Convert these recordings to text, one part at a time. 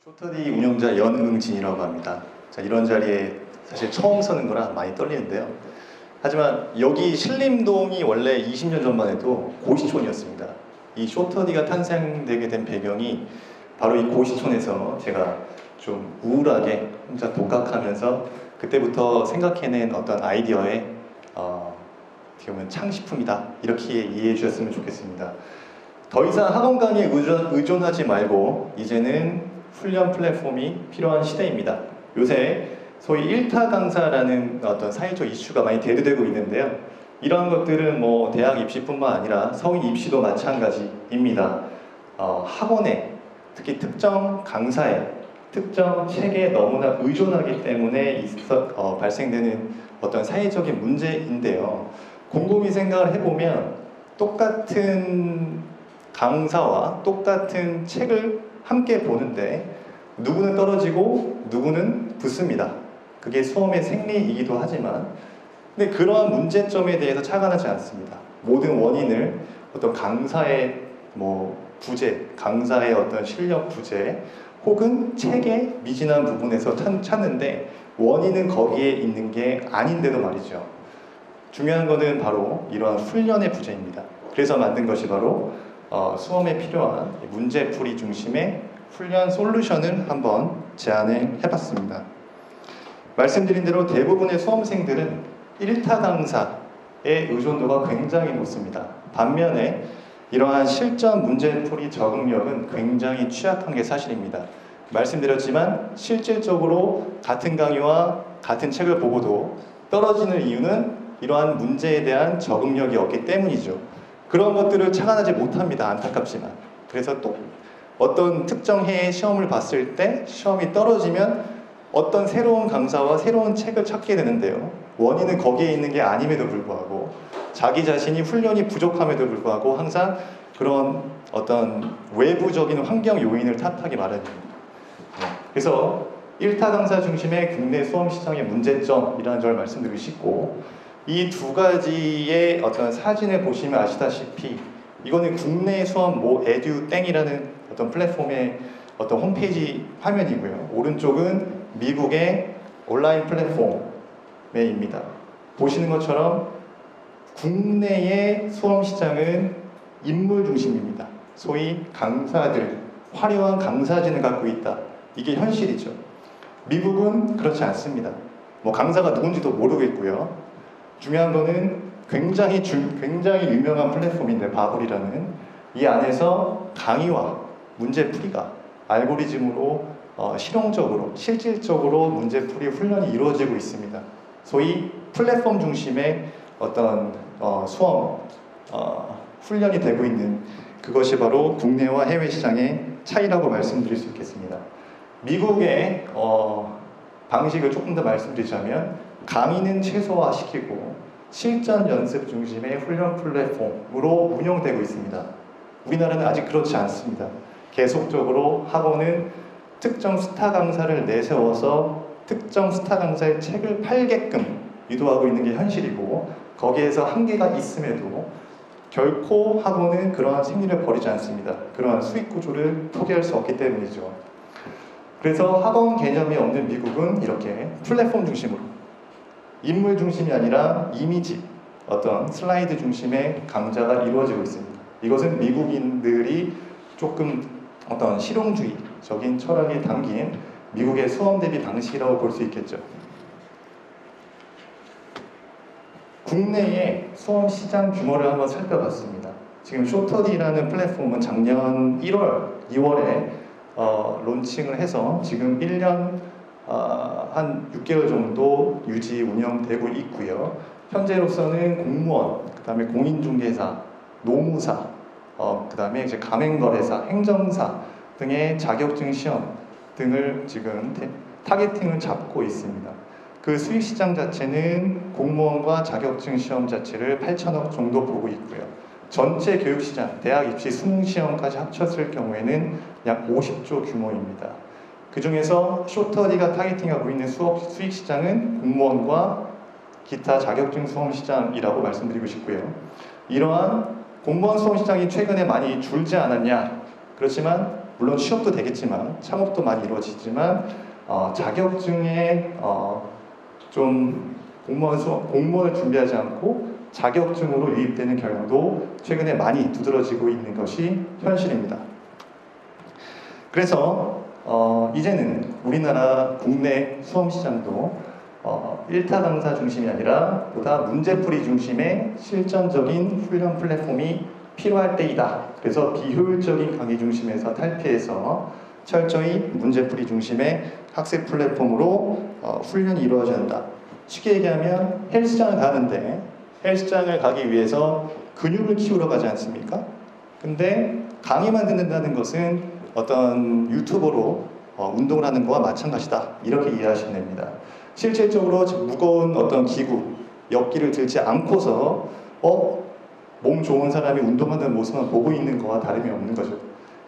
쇼터디 운영자 연응진이라고 합니다. 자, 이런 자리에 사실 처음 서는 거라 많이 떨리는데요. 하지만 여기 신림동이 원래 20년 전만 해도 고시촌이었습니다. 이 쇼터디가 탄생되게 된 배경이 바로 이 고시촌에서 제가 좀 우울하게 혼자 독학하면서 그때부터 생각해낸 어떤 아이디어의 어떻게 보면 창시품이다, 이렇게 이해해 주셨으면 좋겠습니다. 더 이상 학원 강의에 의존하지 말고 이제는 훈련 플랫폼이 필요한 시대입니다. 요새 소위 일타 강사라는 어떤 사회적 이슈가 많이 대두되고 있는데요. 이러한 것들은 뭐 대학 입시뿐만 아니라 성인 입시도 마찬가지입니다. 학원에, 특히 특정 강사에, 특정 책에 너무나 의존하기 때문에 발생되는 어떤 사회적인 문제인데요. 곰곰이 생각을 해보면 똑같은 강사와 똑같은 책을 함께 보는데 누구는 떨어지고 누구는 붙습니다. 그게 수험의 생리이기도 하지만, 근데 그러한 문제점에 대해서 착안하지 않습니다. 모든 원인을 어떤 강사의 부재, 강사의 어떤 실력 부재, 혹은 책의 미진한 부분에서 찾는데 원인은 거기에 있는 게 아닌데도 말이죠. 중요한 것은 바로 이러한 훈련의 부재입니다. 그래서 만든 것이 바로 수험에 필요한 문제풀이 중심의 훈련 솔루션을 한번 제안을 해봤습니다. 말씀드린 대로 대부분의 수험생들은 1타 강사의 의존도가 굉장히 높습니다. 반면에 이러한 실전 문제풀이 적응력은 굉장히 취약한 게 사실입니다. 말씀드렸지만 실질적으로 같은 강의와 같은 책을 보고도 떨어지는 이유는 이러한 문제에 대한 적응력이 없기 때문이죠. 그런 것들을 착안하지 못합니다. 안타깝지만. 그래서 또 어떤 특정 해의 시험을 봤을 때 시험이 떨어지면 어떤 새로운 강사와 새로운 책을 찾게 되는데요. 원인은 거기에 있는 게 아님에도 불구하고 자기 자신이 훈련이 부족함에도 불구하고 항상 그런 어떤 외부적인 환경 요인을 탓하기 마련입니다. 그래서 1타 강사 중심의 국내 수험 시장의 문제점이라는 점을 말씀드리고 싶고, 이 두 가지의 어떤 사진을 보시면 아시다시피 이거는 국내 수험 에듀 땡이라는 어떤 플랫폼의 어떤 홈페이지 화면이고요. 오른쪽은 미국의 온라인 플랫폼입니다. 보시는 것처럼 국내의 수험 시장은 인물 중심입니다. 소위 강사들, 화려한 강사진을 갖고 있다. 이게 현실이죠. 미국은 그렇지 않습니다. 강사가 누군지도 모르겠고요. 중요한 거는 굉장히 유명한 플랫폼인데, 바블이라는, 이 안에서 강의와 문제풀이가 알고리즘으로 실용적으로, 실질적으로 문제풀이 훈련이 이루어지고 있습니다. 소위 플랫폼 중심의 어떤 수험 훈련이 되고 있는, 그것이 바로 국내와 해외 시장의 차이라고 말씀드릴 수 있겠습니다. 미국의 방식을 조금 더 말씀드리자면 강의는 최소화시키고 실전 연습 중심의 훈련 플랫폼으로 운영되고 있습니다. 우리나라는 아직 그렇지 않습니다. 계속적으로 학원은 특정 스타 강사를 내세워서 특정 스타 강사의 책을 팔게끔 유도하고 있는 게 현실이고, 거기에서 한계가 있음에도 결코 학원은 그러한 생리를 버리지 않습니다. 그러한 수익 구조를 포기할 수 없기 때문이죠. 그래서 학원 개념이 없는 미국은 이렇게 플랫폼 중심으로, 인물 중심이 아니라 이미지, 어떤 슬라이드 중심의 강좌가 이루어지고 있습니다. 이것은 미국인들이 조금 어떤 실용주의적인 철학이 담긴 미국의 수험 대비 방식이라고 볼 수 있겠죠. 국내의 수험 시장 규모를 한번 살펴봤습니다. 지금 쇼터디라는 플랫폼은 작년 1월, 2월에 론칭을 해서 지금 1년 한 6개월 정도 유지 운영되고 있고요. 현재로서는 공무원, 그 다음에 공인중개사, 노무사, 그 다음에 이제 가맹거래사, 행정사 등의 자격증 시험 등을 지금 타겟팅을 잡고 있습니다. 그 수익시장 자체는 공무원과 자격증 시험 자체를 8천억 정도 보고 있고요. 전체 교육시장, 대학 입시 수능 시험까지 합쳤을 경우에는 약 50조 규모입니다. 그 중에서 쇼터디가 타겟팅하고 있는 수익 시장은 공무원과 기타 자격증 수험 시장이라고 말씀드리고 싶고요. 이러한 공무원 수험 시장이 최근에 많이 줄지 않았냐? 그렇지만 물론 취업도 되겠지만 창업도 많이 이루어지지만 자격증에 좀 공무원을 준비하지 않고 자격증으로 유입되는 경향도 최근에 많이 두드러지고 있는 것이 현실입니다. 그래서 이제는 우리나라 국내 수험시장도 1타 강사 중심이 아니라 보다 문제풀이 중심의 실전적인 훈련 플랫폼이 필요할 때이다. 그래서 비효율적인 강의 중심에서 탈피해서 철저히 문제풀이 중심의 학습 플랫폼으로 훈련이 이루어져야 한다. 쉽게 얘기하면 헬스장을 가는데 헬스장을 가기 위해서 근육을 키우러 가지 않습니까? 근데 강의만 듣는다는 것은 어떤 유튜버로 운동을 하는 거와 마찬가지다. 이렇게 이해하시면 됩니다. 실질적으로 무거운 어떤 기구, 역기를 들지 않고서 몸 좋은 사람이 운동하는 모습만 보고 있는 거와 다름이 없는 거죠.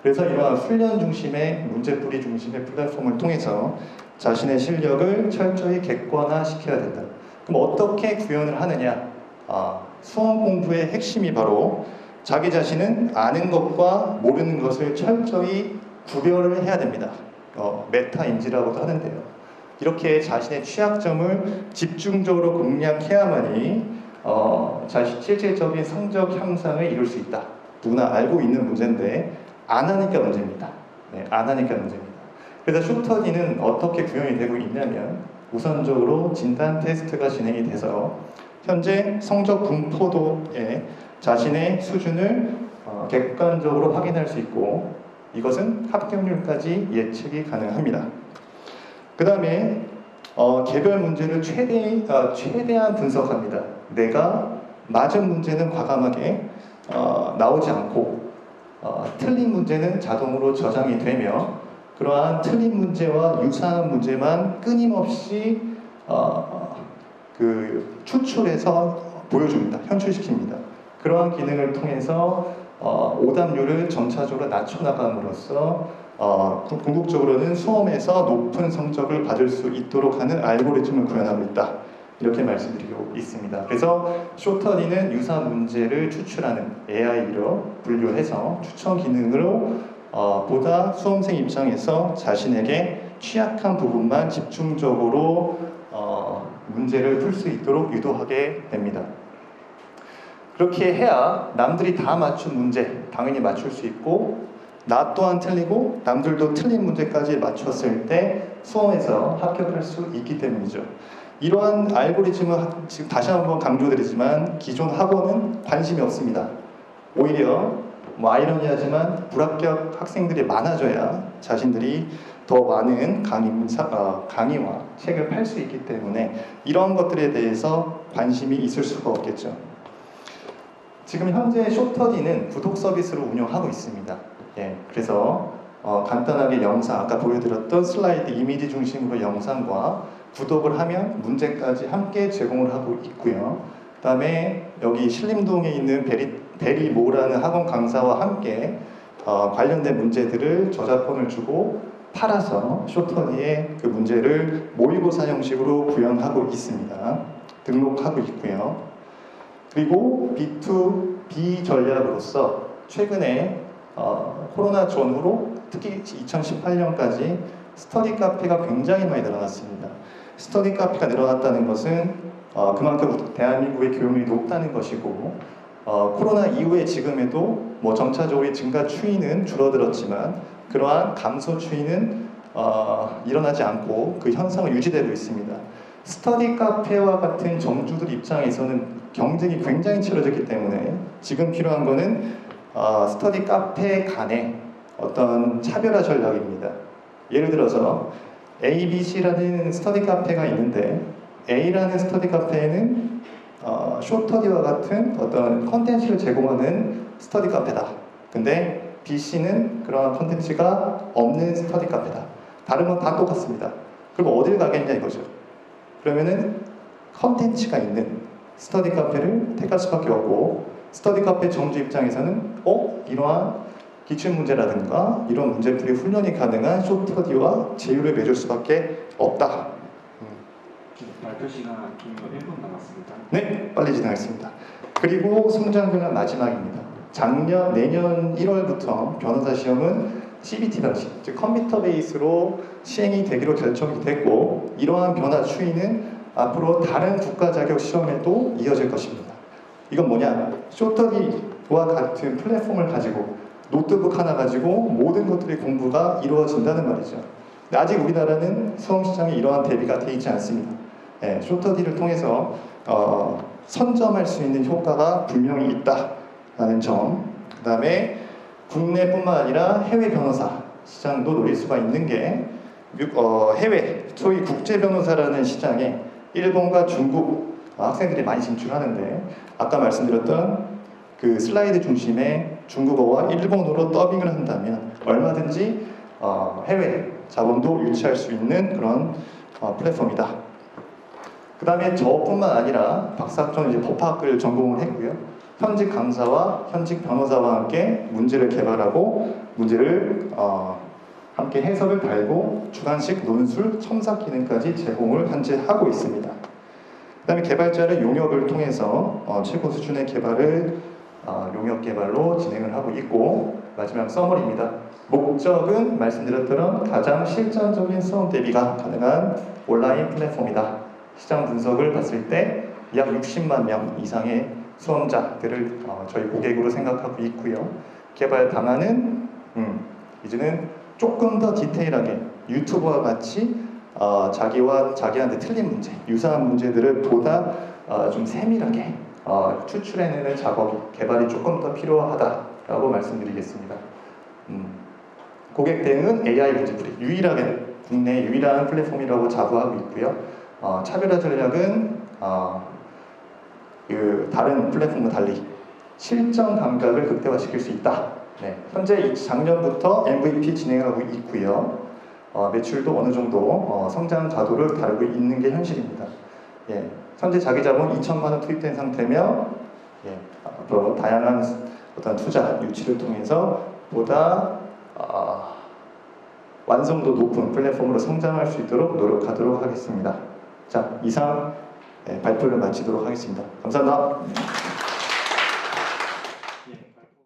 그래서 이러한 훈련 중심의 문제풀이 중심의 플랫폼을 통해서 자신의 실력을 철저히 객관화시켜야 된다. 그럼 어떻게 구현을 하느냐? 수험 공부의 핵심이 바로 자기 자신은 아는 것과 모르는 것을 철저히 구별을 해야 됩니다. 메타인지라고도 하는데요. 이렇게 자신의 취약점을 집중적으로 공략해야만이 자신 실질적인 성적 향상을 이룰 수 있다. 누구나 알고 있는 문제인데 안 하니까 문제입니다. 네, 안 하니까 문제입니다. 그래서 쇼터디는 어떻게 구현이 되고 있냐면 우선적으로 진단 테스트가 진행이 돼서 현재 성적 분포도에 자신의 수준을 객관적으로 확인할 수 있고 이것은 합격률까지 예측이 가능합니다. 그 다음에 개별 문제를 최대한 분석합니다. 내가 맞은 문제는 과감하게 나오지 않고 틀린 문제는 자동으로 저장이 되며 그러한 틀린 문제와 유사한 문제만 끊임없이 추출해서 보여줍니다. 현출시킵니다. 그러한 기능을 통해서 오답률을 점차적으로 낮춰나감으로써 궁극적으로는 수험에서 높은 성적을 받을 수 있도록 하는 알고리즘을 구현하고 있다. 이렇게 말씀드리고 있습니다. 그래서 쇼터디는 유사 문제를 추출하는 AI로 분류해서 추천 기능으로 보다 수험생 입장에서 자신에게 취약한 부분만 집중적으로 문제를 풀 수 있도록 유도하게 됩니다. 그렇게 해야 남들이 다 맞춘 문제 당연히 맞출 수 있고 나 또한 틀리고 남들도 틀린 문제까지 맞췄을 때 수험에서 합격할 수 있기 때문이죠. 이러한 알고리즘은 지금 다시 한번 강조드리지만 기존 학원은 관심이 없습니다. 오히려 아이러니하지만 불합격 학생들이 많아져야 자신들이 더 많은 강의와 책을 팔 수 있기 때문에 이러한 것들에 대해서 관심이 있을 수가 없겠죠. 지금 현재 쇼터디는 구독 서비스를 운영하고 있습니다. 예, 그래서 간단하게 영상, 아까 보여드렸던 슬라이드 이미지 중심으로 영상과 구독을 하면 문제까지 함께 제공을 하고 있고요. 그 다음에 여기 신림동에 있는 베리모라는 학원 강사와 함께 관련된 문제들을 저작권을 주고 팔아서 쇼터디의 그 문제를 모의고사 형식으로 구현하고 있습니다. 등록하고 있고요. 그리고 B2B 전략으로서 최근에 코로나 전후로 특히 2018년까지 스터디 카페가 굉장히 많이 늘어났습니다. 스터디 카페가 늘어났다는 것은 그만큼 대한민국의 교육률이 높다는 것이고 코로나 이후에 지금에도 점차적으로 증가 추이는 줄어들었지만 그러한 감소 추이는 일어나지 않고 그 현상은 유지되고 있습니다. 스터디 카페와 같은 점주들 입장에서는 경쟁이 굉장히 치열해졌기 때문에 지금 필요한 거는 스터디 카페 간의 어떤 차별화 전략입니다. 예를 들어서 A, B, C라는 스터디 카페가 있는데 A라는 스터디 카페에는 쇼터디와 같은 어떤 컨텐츠를 제공하는 스터디 카페다. 근데 B, C는 그러한 컨텐츠가 없는 스터디 카페다. 다른 건 다 똑같습니다. 그럼 어딜 가겠냐 이거죠. 그러면은 컨텐츠가 있는 스터디 카페를 택할 수밖에 없고 스터디 카페 정주 입장에서는 이러한 기출문제라든가 이런 문제풀이 훈련이 가능한 쇼터디와 제휴를 맺을 수밖에 없다. 발표 시간 1분 남았습니다. 네, 빨리 진행하겠습니다. 그리고 성장교양 마지막입니다. 내년 1월부터 변호사 시험은 CBT 방식, 즉 컴퓨터 베이스로 시행이 되기로 결정이 됐고 이러한 변화 추이는 앞으로 다른 국가 자격 시험에도 이어질 것입니다. 이건 뭐냐? 쇼터디와 같은 플랫폼을 가지고 노트북 하나 가지고 모든 것들의 공부가 이루어진다는 말이죠. 근데 아직 우리나라는 수험 시장에 이러한 대비가 되어 있지 않습니다. 예, 쇼터디를 통해서 선점할 수 있는 효과가 분명히 있다라는 점. 그 다음에 국내뿐만 아니라 해외 변호사 시장도 노릴 수가 있는 게 해외, 소위 국제 변호사라는 시장에 일본과 중국 학생들이 많이 진출하는데 아까 말씀드렸던 그 슬라이드 중심의 중국어와 일본어로 더빙을 한다면 얼마든지 해외 자본도 유치할 수 있는 그런 플랫폼이다. 그 다음에 저뿐만 아니라 박사학교는 이제 법학을 전공을 했고요. 현직 강사와 현직 변호사와 함께 문제를 개발하고 문제를 함께 해석을 달고 주관식 논술 첨삭 기능까지 제공을 현재 하고 있습니다. 그 다음에 개발자를 용역을 통해서 최고 수준의 개발을 용역 개발로 진행을 하고 있고 마지막 서머리입니다. 목적은 말씀드렸던 가장 실전적인 수험 대비가 가능한 온라인 플랫폼이다. 시장 분석을 봤을 때 약 60만 명 이상의 수험자들을 저희 고객으로 생각하고 있고요. 개발 방안은 이제는 조금 더 디테일하게 유튜버와 같이 자기한테 틀린 문제, 유사한 문제들을 보다 좀 세밀하게 추출해내는 작업이 개발이 조금 더 필요하다라고 말씀드리겠습니다. 고객 대응은 AI 문제풀이 유일하게 국내 유일한 플랫폼이라고 자부하고 있고요. 차별화 전략은 그 다른 플랫폼과 달리 실전 감각을 극대화시킬 수 있다. 네, 현재 작년부터 MVP 진행하고 있고요. 매출도 어느 정도 성장 가도를 다루고 있는 게 현실입니다. 예, 현재 자기 자본 2천만 원 투입된 상태며 앞으로 다양한 어떤 투자 유치를 통해서 보다 완성도 높은 플랫폼으로 성장할 수 있도록 노력하도록 하겠습니다. 자, 이상 발표를 마치도록 하겠습니다. 감사합니다.